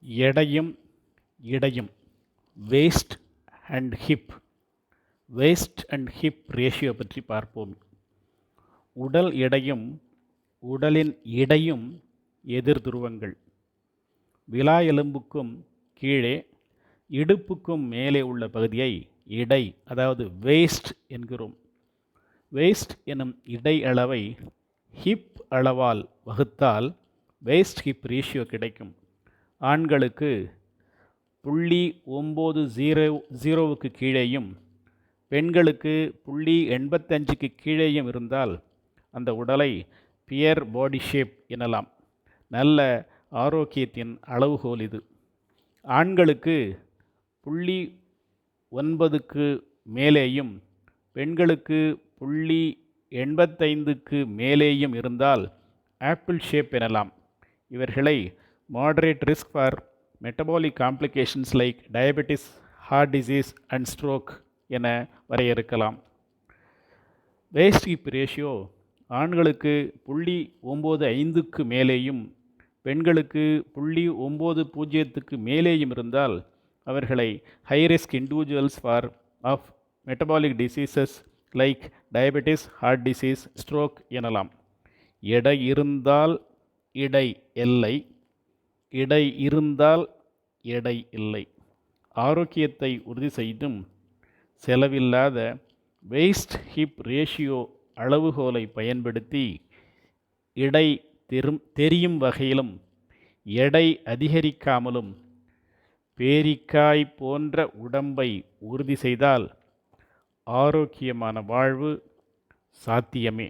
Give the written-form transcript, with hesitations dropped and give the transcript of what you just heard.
எடையும் இடையும் waste and hip ratio பற்றி பார்ப்போம். உடல் எடையும் உடலின் இடையும் எதிர் துருவங்கள். விலா எலும்புக்கும் கீழே இடுப்புக்கும் மேலே உள்ள பகுதியை இடை, அதாவது வேஸ்ட் என்கிறோம். வேஸ்ட் எனும் இடை அளவை ஹிப் அளவால் வகுத்தால் வேஸ்ட் ஹிப் ரேஷியோ கிடைக்கும். ஆண்களுக்கு 0.90க்கு கீழேயும் பெண்களுக்கு 0.85க்கு கீழேயும் இருந்தால் அந்த உடலை பியர் பாடி ஷேப் எனலாம். நல்ல ஆரோக்கியத்தின் அளவுகோல் இது. ஆண்களுக்கு 0.9க்கு மேலேயும் பெண்களுக்கு 0.85க்கு மேலேயும் இருந்தால் ஆப்பிள் ஷேப் எனலாம். இவர்களை moderate risk for metabolic complications like diabetes, heart disease and stroke என வரையறுக்கலாம். வேஸ்ட் ஹிப் ரேஷியோ ஆண்களுக்கு 0.95க்கு மேலேயும் பெண்களுக்கு 0.90க்கு மேலேயும் இருந்தால் அவர்களை high risk individuals for of metabolic diseases like diabetes, heart disease, stroke எனலாம். எடை இருந்தால் இடை இல்லை, இடை இருந்தால் எடை இல்லை. ஆரோக்கியத்தை உறுதி செய்தும் செலவில்லாத வேஸ்ட் ஹிப் ரேஷியோ அளவுகோலை பயன்படுத்தி இடை தெரியும் வகையிலும் எடை அதிகரிக்காமலும் பேரிக்காய் போன்ற உடம்பை உறுதி செய்தால் ஆரோக்கியமான வாழ்வு சாத்தியமே.